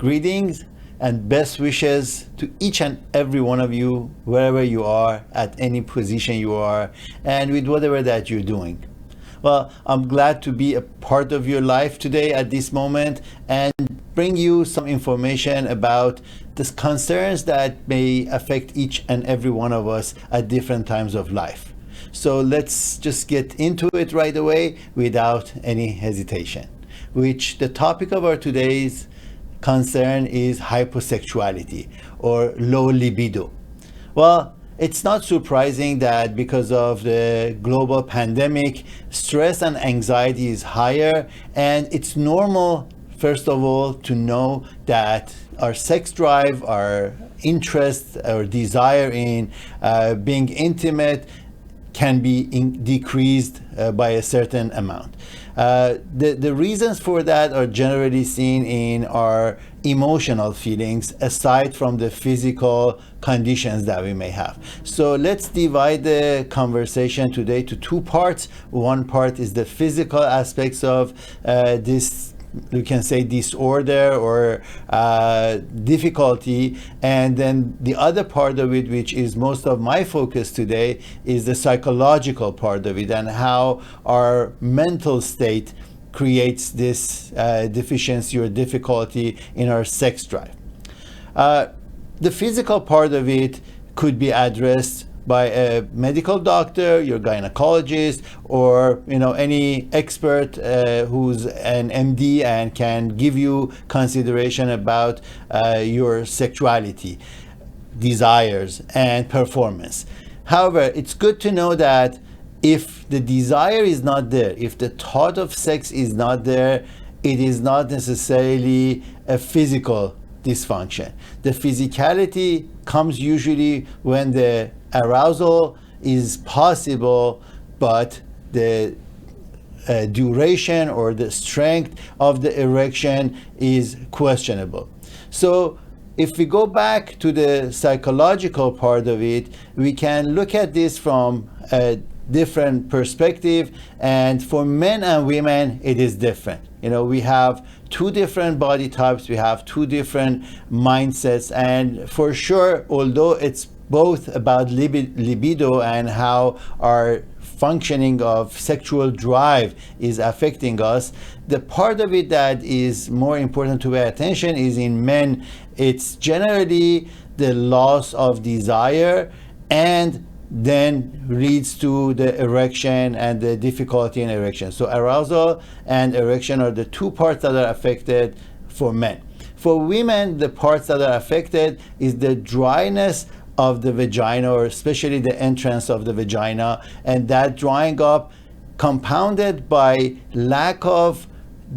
Greetings and best wishes to each and every one of you, wherever you are, at any position you are, and with whatever that you're doing. Well, I'm glad to be a part of your life today at this moment and bring you some information about the concerns that may affect each and every one of us at different times of life. So let's just get into it right away without any hesitation. Which the topic of our today's concern is hypo-sexuality or low libido. Well, it's not surprising that because of the global pandemic, stress and anxiety is higher, and it's normal, first of all, to know that our sex drive, our interest, our desire in being intimate can be decreased by a certain amount. The reasons for that are generally seen in our emotional feelings aside from the physical conditions that we may have. So let's divide the conversation today to two parts. One part is the physical aspects of this, you can say, disorder or difficulty, and then the other part of it, which is most of my focus today, is the psychological part of it and how our mental state creates this deficiency or difficulty in our sex drive. The physical part of it could be addressed by a medical doctor, your gynecologist, or any expert who's an MD and can give you consideration about your sexuality, desires, and performance. However, it's good to know that if the desire is not there, if the thought of sex is not there, it is not necessarily a physical dysfunction. The physicality comes usually when the arousal is possible, but the duration or the strength of the erection is questionable. So if we go back to the psychological part of it, we can look at this from a different perspective, and for men and women it is different. We have two different body types, we have two different mindsets, and for sure, although it's both about libido and how our functioning of sexual drive is affecting us, the part of it that is more important to pay attention is in men. It's generally the loss of desire and then leads to the erection and the difficulty in erection. So arousal and erection are the two parts that are affected for men. For women, the parts that are affected is the dryness of the vagina, or especially the entrance of the vagina, and that drying up compounded by lack of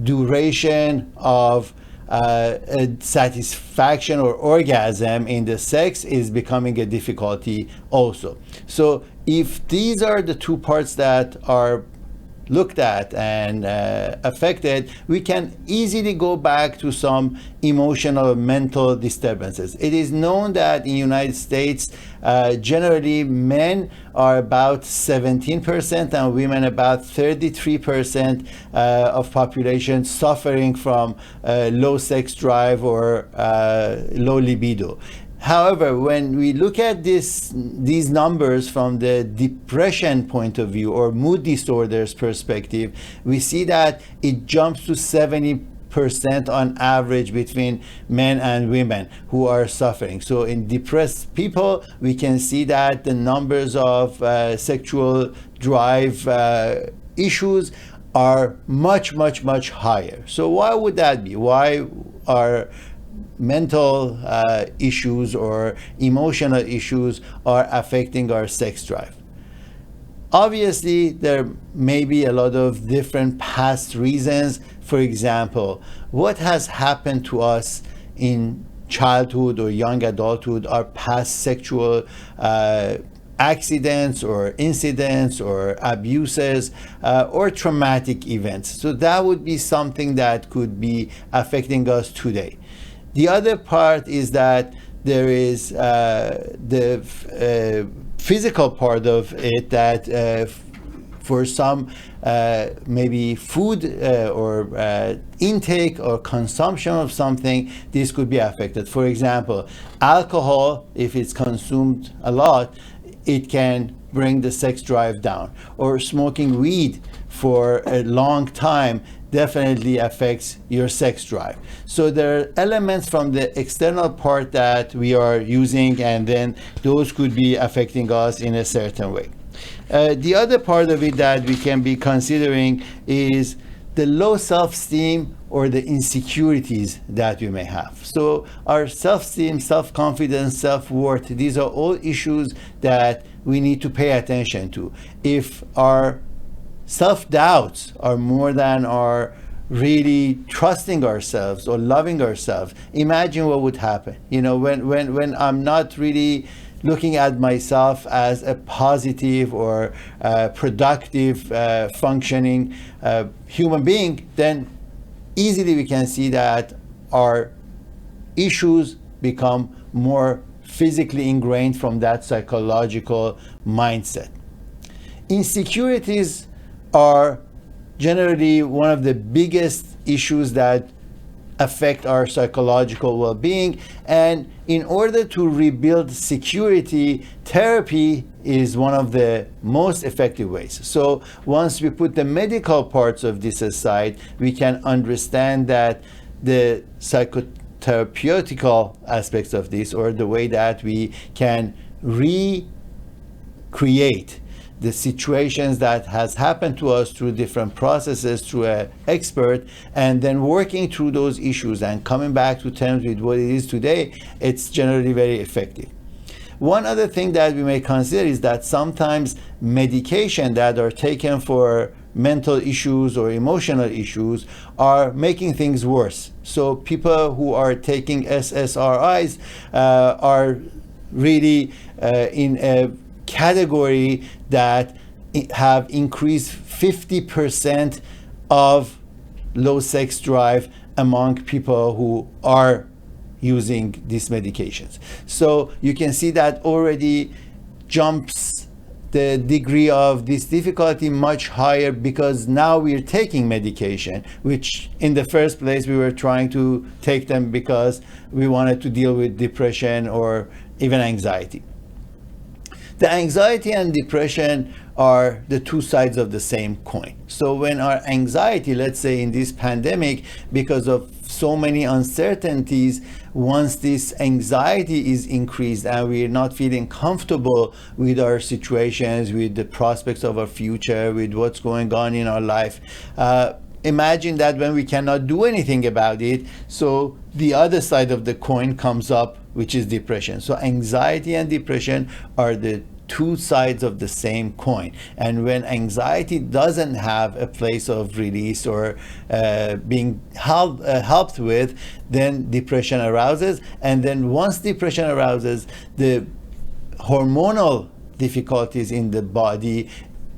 duration of satisfaction or orgasm in the sex is becoming a difficulty also. So if these are the two parts that are looked at and affected, we can easily go back to some emotional mental disturbances. It is known that in the United States, generally men are about 17% and women about 33% of population suffering from low sex drive or low libido. However, when we look at these numbers from the depression point of view or mood disorders perspective, we see that it jumps to 70% on average between men and women who are suffering. So in depressed people, we can see that the numbers of sexual drive issues are much, much, much higher. So why would that be? Why are mental issues or emotional issues are affecting our sex drive? Obviously, there may be a lot of different past reasons. For example, what has happened to us in childhood or young adulthood, our past sexual accidents or incidents or abuses or traumatic events. So that would be something that could be affecting us today. The other part is that there is the physical part of it that For some, maybe food or intake or consumption of something, this could be affected. For example, alcohol, if it's consumed a lot, it can bring the sex drive down. Or smoking weed for a long time definitely affects your sex drive. So there are elements from the external part that we are using, and then those could be affecting us in a certain way. The other part of it that we can be considering is the low self-esteem or the insecurities that we may have. So our self-esteem, self-confidence, self-worth, these are all issues that we need to pay attention to. If our self-doubts are more than our really trusting ourselves or loving ourselves, imagine what would happen. You know, when I'm not really looking at myself as a positive or productive, functioning human being, then easily we can see that our issues become more physically ingrained from that psychological mindset. Insecurities are generally one of the biggest issues that affect our psychological well-being, and in order to rebuild security, therapy is one of the most effective ways. So once we put the medical parts of this aside, we can understand that the psychotherapeutical aspects of this, or the way that we can recreate the situations that has happened to us through different processes, through an expert, and then working through those issues and coming back to terms with what it is today, it's generally very effective. One other thing that we may consider is that sometimes medication that are taken for mental issues or emotional issues are making things worse. So people who are taking SSRIs are really in a category that have increased 50% of low sex drive among people who are using these medications. So you can see that already jumps the degree of this difficulty much higher, because now we're taking medication, which in the first place we were trying to take them because we wanted to deal with depression or even anxiety. The anxiety and depression are the two sides of the same coin. So when our anxiety, let's say in this pandemic, because of so many uncertainties, once this anxiety is increased and we're not feeling comfortable with our situations, with the prospects of our future, with what's going on in our life, imagine that when we cannot do anything about it, so the other side of the coin comes up, which is depression. So anxiety and depression are the two sides of the same coin. And when anxiety doesn't have a place of release or being helped with, then depression arouses. And then once depression arouses, the hormonal difficulties in the body,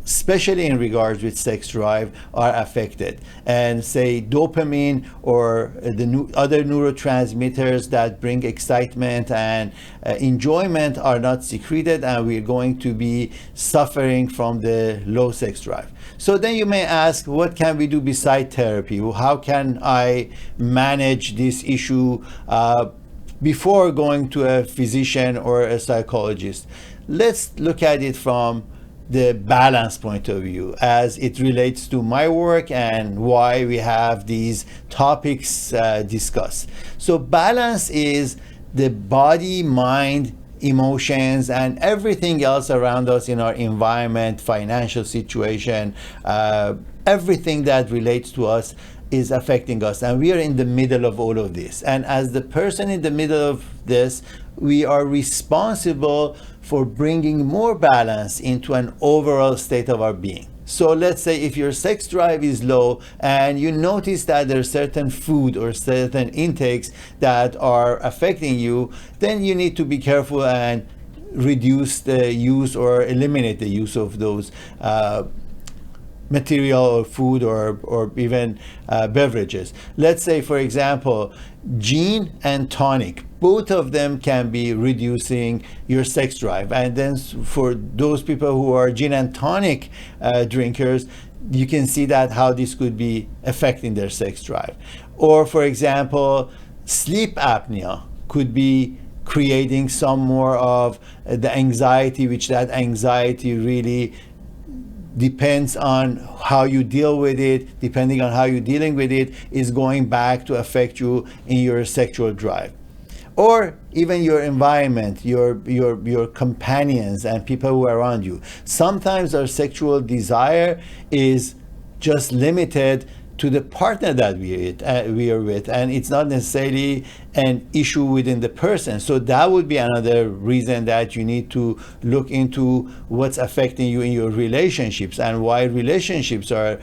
especially in regards with sex drive, are affected. And say dopamine or the other neurotransmitters that bring excitement and enjoyment are not secreted, and we're going to be suffering from the low sex drive. So then you may ask, what can we do beside therapy? How can I manage this issue before going to a physician or a psychologist? Let's look at it from the balance point of view as it relates to my work and why we have these topics discussed. So balance is the body, mind, emotions, and everything else around us in our environment, financial situation, everything that relates to us is affecting us, and we are in the middle of all of this. And as the person in the middle of this, we are responsible for bringing more balance into an overall state of our being. So let's say if your sex drive is low and you notice that there are certain food or certain intakes that are affecting you, then you need to be careful and reduce the use or eliminate the use of those material or food or even beverages. Let's say, for example, gin and tonic, both of them can be reducing your sex drive. And then for those people who are gin and tonic drinkers, you can see that how this could be affecting their sex drive. Or for example, sleep apnea could be creating some more of the anxiety, which that anxiety really depends on how you deal with it. Depending on how you're dealing with it is going back to affect you in your sexual drive. Or even your environment, your companions and people who are around you. Sometimes our sexual desire is just limited to the partner that we are with, and it's not necessarily an issue within the person. So that would be another reason that you need to look into what's affecting you in your relationships and why relationships are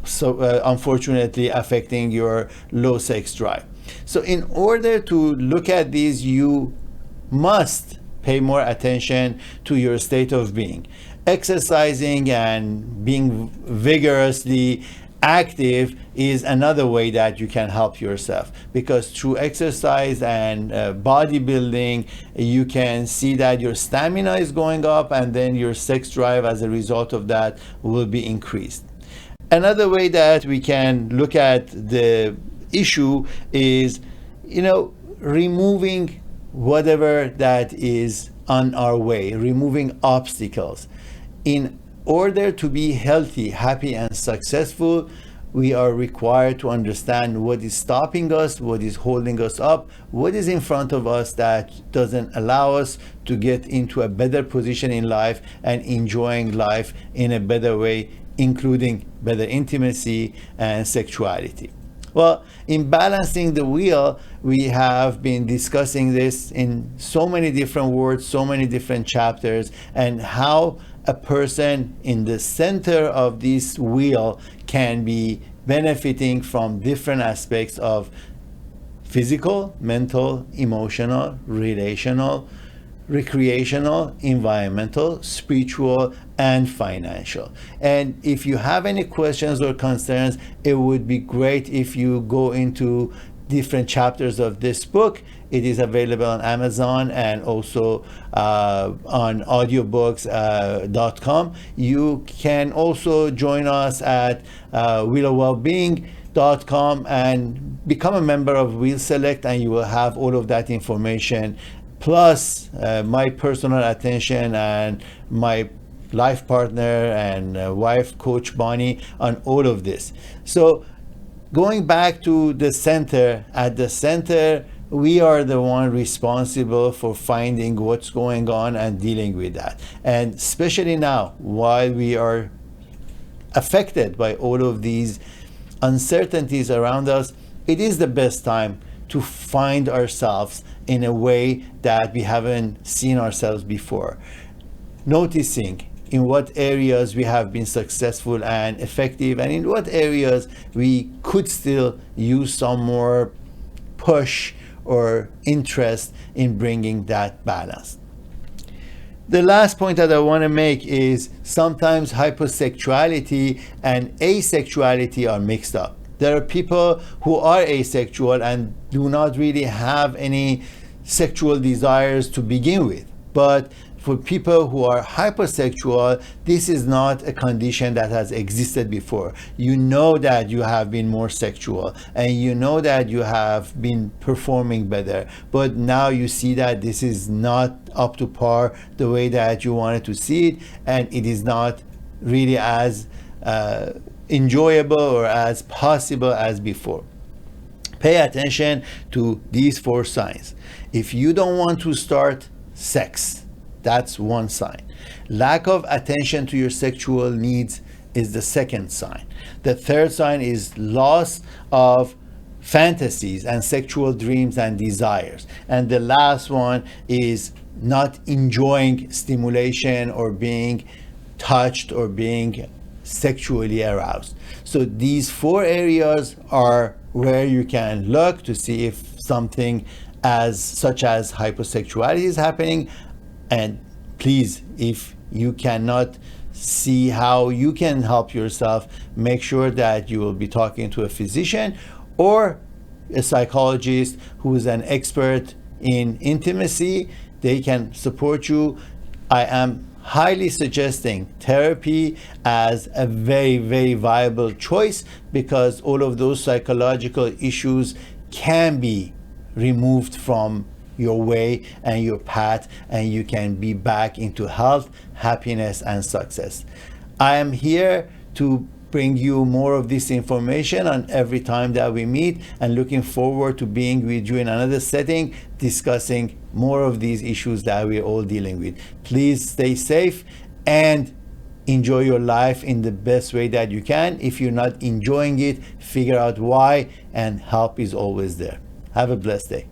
unfortunately affecting your low sex drive. So in order to look at these, you must pay more attention to your state of being. Exercising and being vigorously active is another way that you can help yourself, because through exercise and bodybuilding, you can see that your stamina is going up, and then your sex drive as a result of that will be increased. Another way that we can look at the issue is, removing whatever that is on our way, removing obstacles. In order to be healthy, happy, and successful, we are required to understand what is stopping us, what is holding us up, what is in front of us that doesn't allow us to get into a better position in life and enjoying life in a better way, including better intimacy and sexuality. Well, in balancing the wheel, we have been discussing this in so many different words, so many different chapters, and how a person in the center of this wheel can be benefiting from different aspects of physical, mental, emotional, relational, recreational, environmental, spiritual, and financial. And if you have any questions or concerns, it would be great if you go into different chapters of this book. It is available on Amazon and also on audiobooks.com. You can also join us at willowwellbeing.com and become a member of Will Select, and you will have all of that information, plus my personal attention and my life partner and wife, Coach Bonnie, on all of this. So going back to the center, at the center, we are the one responsible for finding what's going on and dealing with that. And especially now, while we are affected by all of these uncertainties around us, it is the best time to find ourselves in a way that we haven't seen ourselves before. Noticing in what areas we have been successful and effective, and in what areas we could still use some more push or interest in bringing that balance. The last point that I want to make is sometimes hyposexuality and asexuality are mixed up. There are people who are asexual and do not really have any sexual desires to begin with. But for people who are hyposexual, this is not a condition that has existed before. You know that you have been more sexual and you know that you have been performing better, but now you see that this is not up to par the way that you wanted to see it, and it is not really as enjoyable or as possible as before. Pay attention to these 4 signs. If you don't want to start sex, that's one sign. Lack of attention to your sexual needs is the second sign. The third sign is loss of fantasies and sexual dreams and desires. And the last one is not enjoying stimulation or being touched or being sexually aroused. So these 4 areas are where you can look to see if something such as hyposexuality is happening. And please, if you cannot see how you can help yourself, make sure that you will be talking to a physician or a psychologist who is an expert in intimacy. They can support you. I am highly suggesting therapy as a very, very viable choice, because all of those psychological issues can be removed from your way and your path, and you can be back into health, happiness, and success. I am here to bring you more of this information on every time that we meet, and looking forward to being with you in another setting discussing more of these issues that we're all dealing with. Please stay safe and enjoy your life in the best way that you can. If you're not enjoying it, figure out why, and help is always there. Have a blessed day.